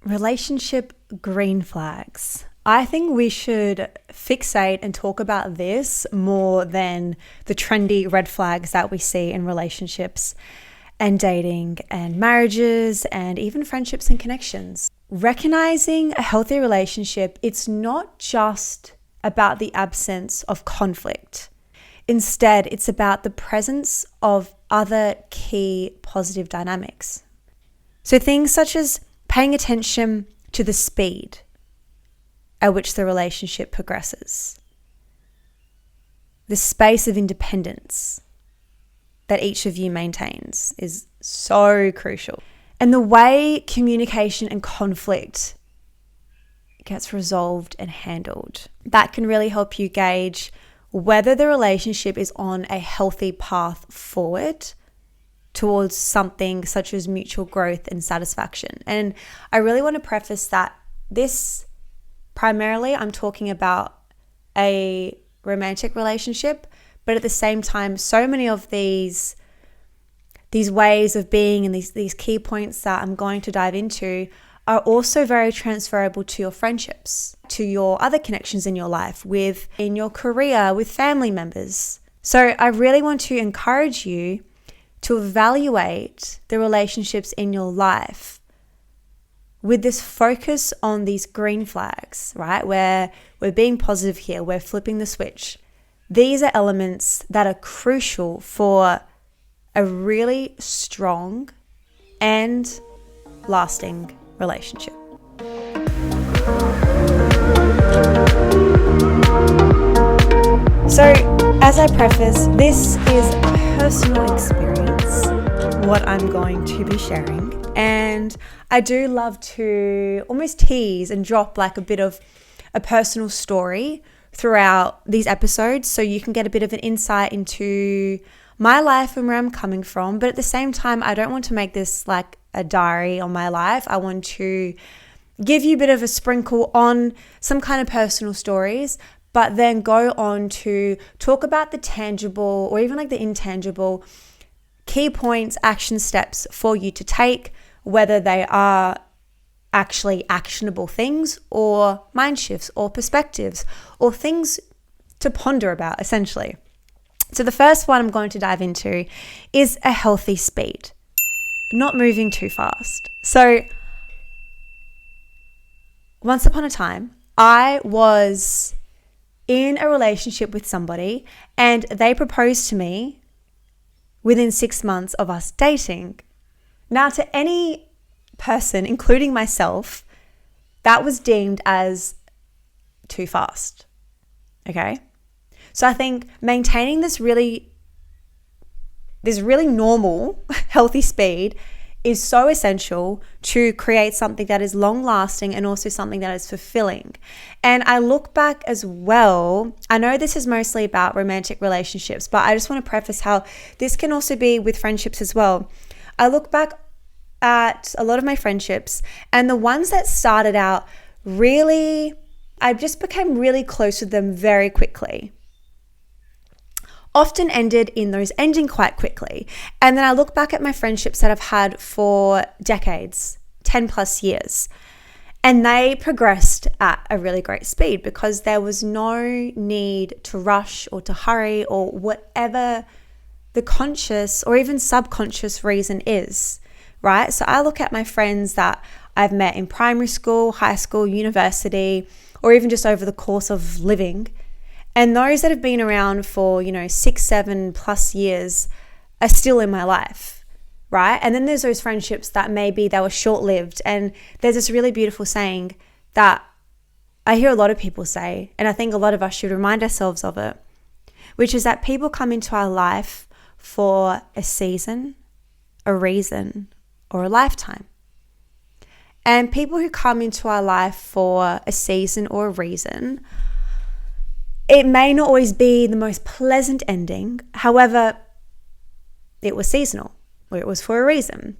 Relationship green flags. I think we should fixate and talk about this more than the trendy red flags that we see in relationships and dating and marriages and even friendships and connections. Recognizing a healthy relationship, it's not just about the absence of conflict. Instead, it's about the presence of other key positive dynamics. So things such as paying attention to the speed at which the relationship progresses, the space of independence that each of you maintains is so crucial. And the way communication and conflict gets resolved and handled. That can really help you gauge whether the relationship is on a healthy path forward towards something such as mutual growth and satisfaction. And I really want to preface that this primarily I'm talking about a romantic relationship, but at the same time, so many of these ways of being and these key points that I'm going to dive into are also very transferable to your friendships, to your other connections in your life, in your career, with family members. So I really want to encourage you to evaluate the relationships in your life with this focus on these green flags, right? Where we're being positive here, we're flipping the switch. These are elements that are crucial for a really strong and lasting relationship. So, as I preface, this is personal experience, what I'm going to be sharing. And I do love to almost tease and drop like a bit of a personal story throughout these episodes so you can get a bit of an insight into my life and where I'm coming from. But at the same time, I don't want to make this like a diary on my life. I want to give you a bit of a sprinkle on some kind of personal stories, but then go on to talk about the tangible or even like the intangible key points, action steps for you to take, whether they are actually actionable things or mind shifts or perspectives or things to ponder about, essentially. So the first one I'm going to dive into is a healthy speed, not moving too fast. So once upon a time, I was in a relationship with somebody and they proposed to me within 6 months of us dating. Now, to any person, including myself, that was deemed as too fast. Okay? So I think maintaining this really normal, healthy speed is so essential to create something that is long lasting and also something that is fulfilling. And I look back as well, I know this is mostly about romantic relationships, but I just want to preface how this can also be with friendships as well. I look back at a lot of my friendships and the ones that started out really, I just became really close with them very quickly. Often ended in those ending quite quickly. And then I look back at my friendships that I've had for decades, 10 plus years, and they progressed at a really great speed because there was no need to rush or to hurry or whatever the conscious or even subconscious reason is, right? So I look at my friends that I've met in primary school, high school, university, or even just over the course of living. And those that have been around for, 6, 7 plus years are still in my life, right? And then there's those friendships that maybe they were short-lived. And there's this really beautiful saying that I hear a lot of people say, and I think a lot of us should remind ourselves of it, which is that people come into our life for a season, a reason, or a lifetime. And people who come into our life for a season or a reason, it may not always be the most pleasant ending. However, it was seasonal or it was for a reason.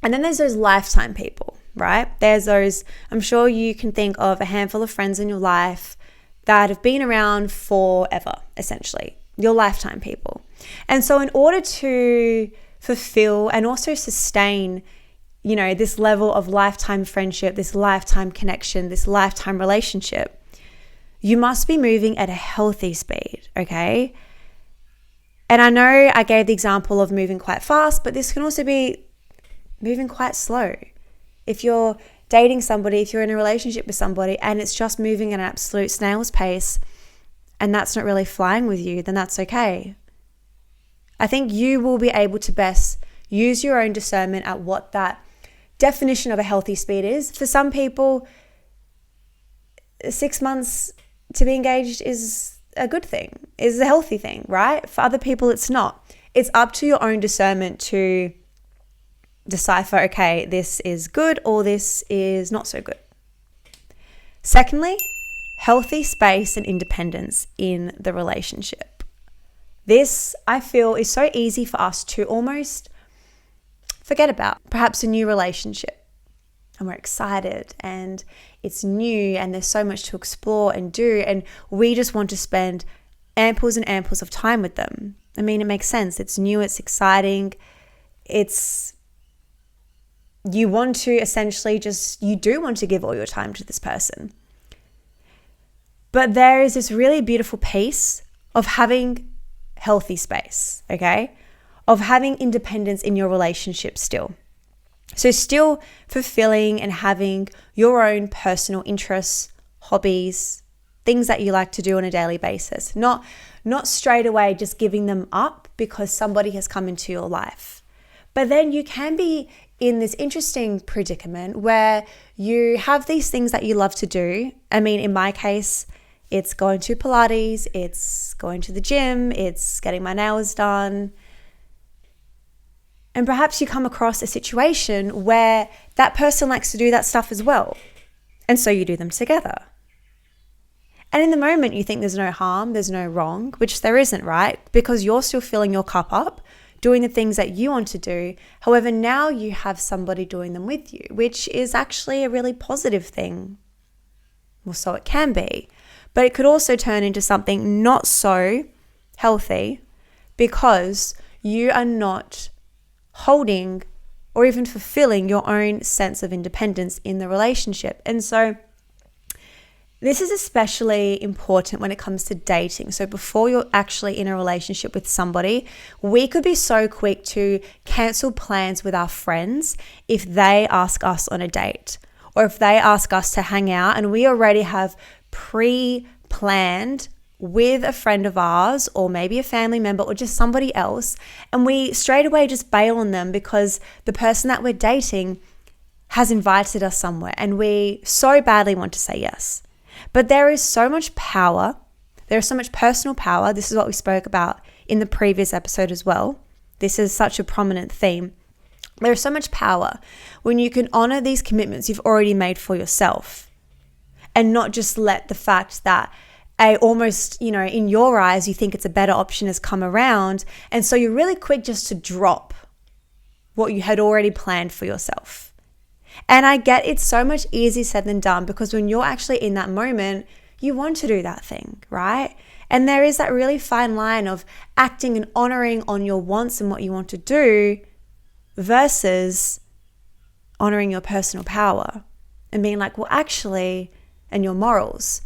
And then there's those lifetime people, right? There's those, I'm sure you can think of a handful of friends in your life that have been around forever, essentially, your lifetime people. And so in order to fulfill and also sustain this level of lifetime friendship, this lifetime connection, this lifetime relationship, you must be moving at a healthy speed, okay? And I know I gave the example of moving quite fast, but this can also be moving quite slow. If you're dating somebody, if you're in a relationship with somebody and it's just moving at an absolute snail's pace and that's not really flying with you, then that's okay. I think you will be able to best use your own discernment at what that definition of a healthy speed is. For some people, 6 months to be engaged is a good thing, is a healthy thing, right? For other people, it's not. It's up to your own discernment to decipher, okay, this is good or this is not so good. Secondly, healthy space and independence in the relationship. This, I feel, is so easy for us to almost forget about. Perhaps a new relationship and we're excited and it's new and there's so much to explore and do, and we just want to spend amples and amples of time with them. I mean, it makes sense. It's new, it's exciting. You want to essentially you do want to give all your time to this person. But there is this really beautiful piece of having healthy space, okay? Of having independence in your relationship still. So still fulfilling and having your own personal interests, hobbies, things that you like to do on a daily basis. Not straight away just giving them up because somebody has come into your life. But then you can be in this interesting predicament where you have these things that you love to do. I mean, in my case, it's going to Pilates, it's going to the gym, it's getting my nails done. And perhaps you come across a situation where that person likes to do that stuff as well. And so you do them together. And in the moment, you think there's no harm, there's no wrong, which there isn't, right? Because you're still filling your cup up, doing the things that you want to do. However, now you have somebody doing them with you, which is actually a really positive thing. Well, so it can be. But it could also turn into something not so healthy because you are not holding or even fulfilling your own sense of independence in the relationship. And so this is especially important when it comes to dating. So before you're actually in a relationship with somebody, we could be so quick to cancel plans with our friends if they ask us on a date or if they ask us to hang out and we already have pre-planned with a friend of ours or maybe a family member or just somebody else, and we straight away just bail on them because the person that we're dating has invited us somewhere and we so badly want to say yes. But there is so much power, there is so much personal power. This is what we spoke about in the previous episode as well. This is such a prominent theme. There is so much power when you can honor these commitments you've already made for yourself and not just let the fact that almost, in your eyes, you think it's a better option has come around. And so you're really quick just to drop what you had already planned for yourself. And I get it's so much easier said than done because when you're actually in that moment, you want to do that thing, right? And there is that really fine line of acting and honoring on your wants and what you want to do versus honoring your personal power and being like, well, actually, and your morals.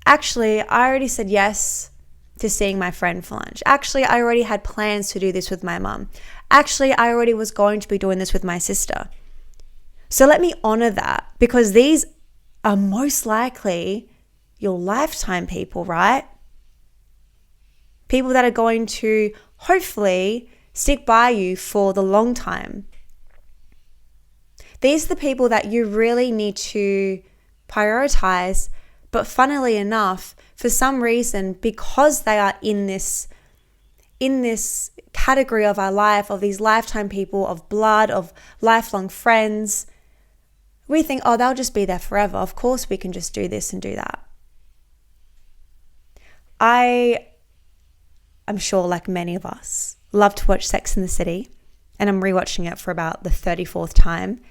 Actually, I already said yes to seeing my friend for lunch. Actually, I already had plans to do this with my mum. Actually, I already was going to be doing this with my sister. So let me honor that because these are most likely your lifetime people, right? People that are going to hopefully stick by you for the long time. These are the people that you really need to prioritize. But funnily enough, for some reason, because they are in this category of our life, of these lifetime people, of blood, of lifelong friends, we think, oh, they'll just be there forever. Of course we can just do this and do that. I'm sure, like many of us, love to watch Sex and the City, and I'm rewatching it for about the 34th time.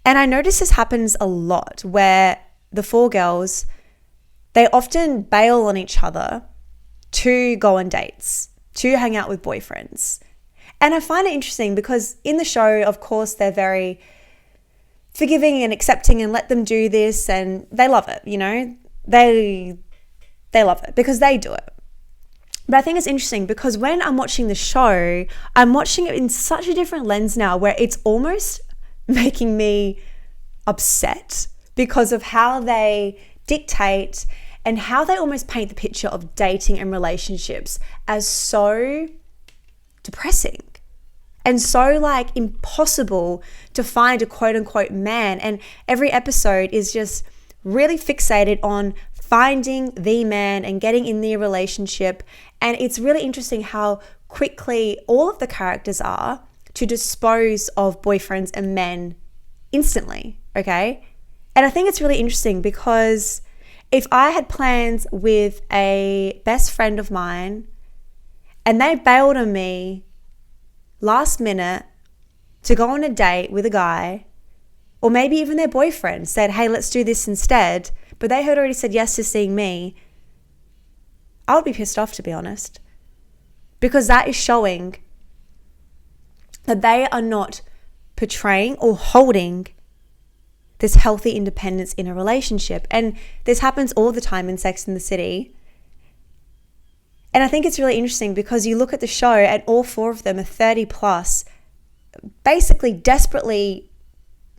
And I notice this happens a lot where the four girls, they often bail on each other to go on dates, to hang out with boyfriends. And I find it interesting because in the show, of course, they're very forgiving and accepting and let them do this, and they love it, they love it because they do it. But I think it's interesting because when I'm watching the show, I'm watching it in such a different lens now where it's almost making me upset because of how they dictate and how they almost paint the picture of dating and relationships as so depressing and so impossible to find a quote unquote man. And every episode is just really fixated on finding the man and getting in the relationship. And it's really interesting how quickly all of the characters are to dispose of boyfriends and men instantly, okay? And I think it's really interesting because if I had plans with a best friend of mine and they bailed on me last minute to go on a date with a guy, or maybe even their boyfriend said, hey, let's do this instead, but they had already said yes to seeing me, I would be pissed off, to be honest, because that is showing that they are not portraying or holding this healthy independence in a relationship. And this happens all the time in Sex and the City. And I think it's really interesting because you look at the show and all four of them are 30 plus, basically desperately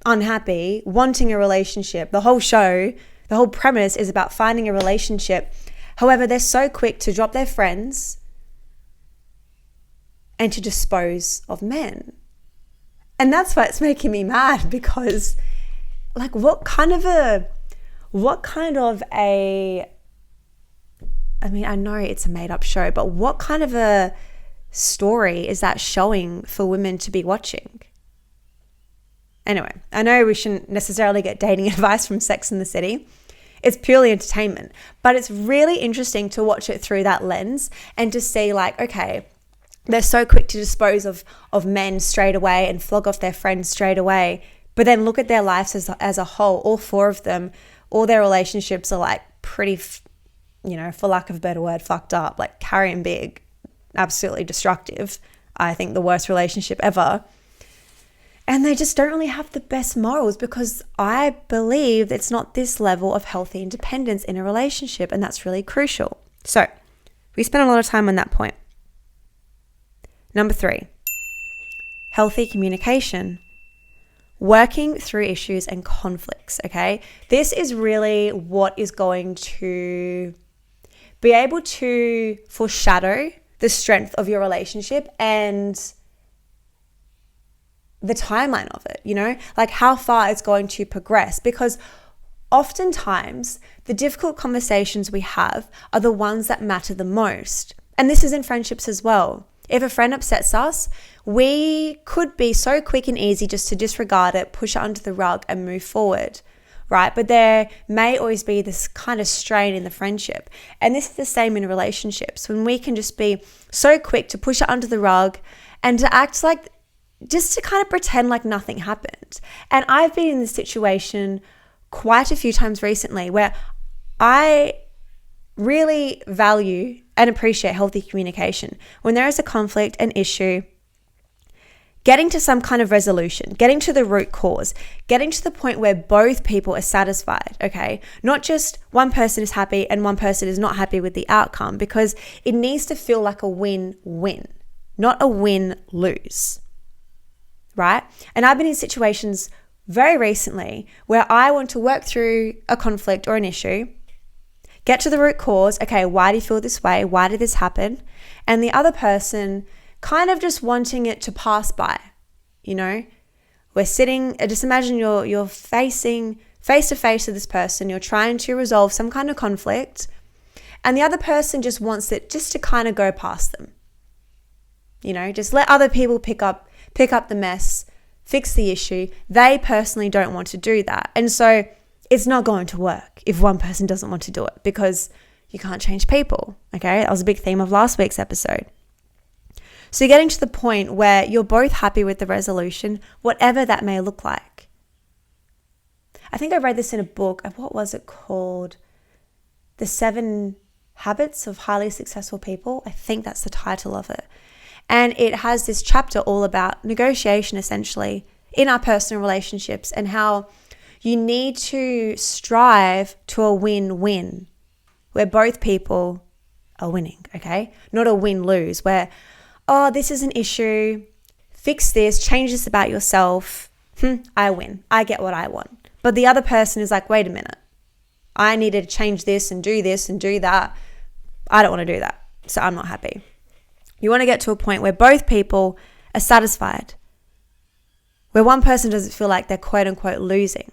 unhappy, wanting a relationship. The whole show, the whole premise is about finding a relationship. However, they're so quick to drop their friends and to dispose of men. And that's why it's making me mad because what kind of a, I mean, I know it's a made up show, but what kind of a story is that showing for women to be watching? Anyway, I know we shouldn't necessarily get dating advice from Sex and the City. It's purely entertainment, but it's really interesting to watch it through that lens and to see okay, they're so quick to dispose of men straight away and flog off their friends straight away. But then look at their lives as a whole. All four of them, all their relationships are pretty, for lack of a better word, fucked up, carrying big, absolutely destructive. I think the worst relationship ever. And they just don't really have the best morals because I believe it's not this level of healthy independence in a relationship, and that's really crucial. So we spent a lot of time on that point. Number 3, healthy communication. Working through issues and conflicts, okay? This is really what is going to be able to foreshadow the strength of your relationship and the timeline of it, how far it's going to progress. Because oftentimes the difficult conversations we have are the ones that matter the most. And this is in friendships as well. If a friend upsets us, we could be so quick and easy just to disregard it, push it under the rug and move forward, right? But there may always be this kind of strain in the friendship. And this is the same in relationships, when we can just be so quick to push it under the rug and to act just to kind of pretend like nothing happened. And I've been in this situation quite a few times recently where I really value and appreciate healthy communication. When there is a conflict, an issue, getting to some kind of resolution, getting to the root cause, getting to the point where both people are satisfied, okay? Not just one person is happy and one person is not happy with the outcome, because it needs to feel like a win-win, not a win-lose, right? And I've been in situations very recently where I want to work through a conflict or an issue, get to the root cause. Okay, why do you feel this way? Why did this happen? And the other person kind of just wanting it to pass by, We're sitting, just imagine you're facing face to face with this person. You're trying to resolve some kind of conflict, and the other person just wants it just to kind of go past them. Just let other people pick up the mess, fix the issue. They personally don't want to do that. And so it's not going to work if one person doesn't want to do it, because you can't change people, okay? That was a big theme of last week's episode. So getting to the point where you're both happy with the resolution, whatever that may look like. I think I read this in a book. What was it called? The 7 Habits of Highly Successful People. I think that's the title of it. And it has this chapter all about negotiation, essentially, in our personal relationships, and how you need to strive to a win-win where both people are winning, okay? Not a win-lose where, oh, this is an issue, fix this, change this about yourself, I win, I get what I want. But the other person is like, wait a minute, I needed to change this and do that. I don't want to do that, so I'm not happy. You want to get to a point where both people are satisfied, where one person doesn't feel like they're quote unquote losing.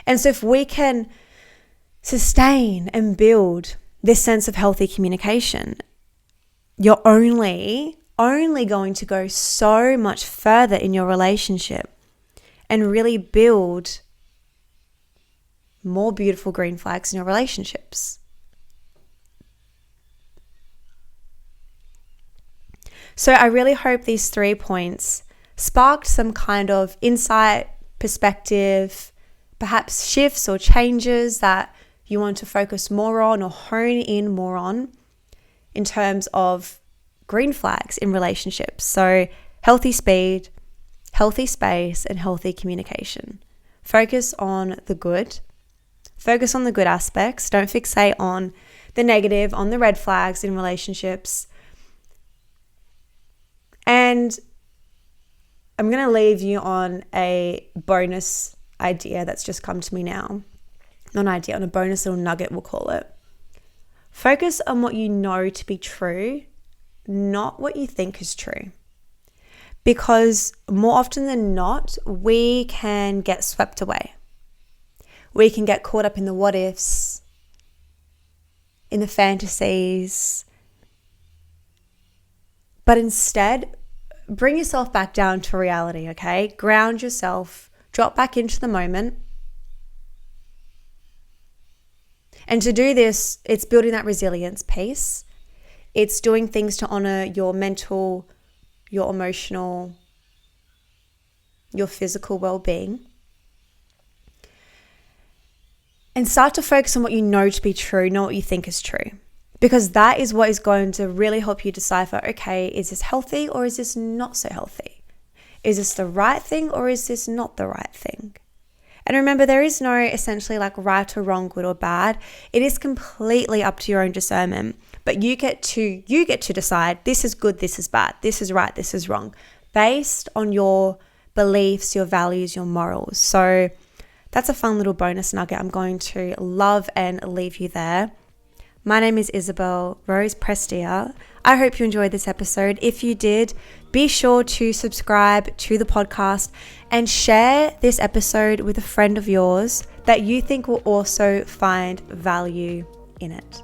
And so if we can sustain and build this sense of healthy communication, you're only going to go so much further in your relationship and really build more beautiful green flags in your relationships. So I really hope these 3 points sparked some kind of insight, perspective, perhaps shifts or changes that you want to focus more on or hone in more on in terms of green flags in relationships. So healthy speed, healthy space, and healthy communication. Focus on the good. Focus on the good aspects. Don't fixate on the negative, on the red flags in relationships. And I'm going to leave you on a bonus idea that's just come to me now. Not an idea, on a bonus little nugget, we'll call it. Focus on what you know to be true, not what you think is true. Because more often than not, we can get swept away. We can get caught up in the what ifs, in the fantasies. But instead, bring yourself back down to reality, okay? Ground yourself, drop back into the moment. And to do this, it's building that resilience piece. It's doing things to honor your mental, your emotional, your physical well-being. And start to focus on what you know to be true, not what you think is true. Because that is what is going to really help you decipher, okay, is this healthy or is this not so healthy? Is this the right thing or is this not the right thing? And remember, there is no essentially like right or wrong, good or bad. It is completely up to your own discernment. But you get to decide, this is good, this is bad, this is right, this is wrong, based on your beliefs, your values, your morals. So that's a fun little bonus nugget. I'm going to love and leave you there. My name is Isabel Rose Prestia. I hope you enjoyed this episode. If you did, be sure to subscribe to the podcast and share this episode with a friend of yours that you think will also find value in it.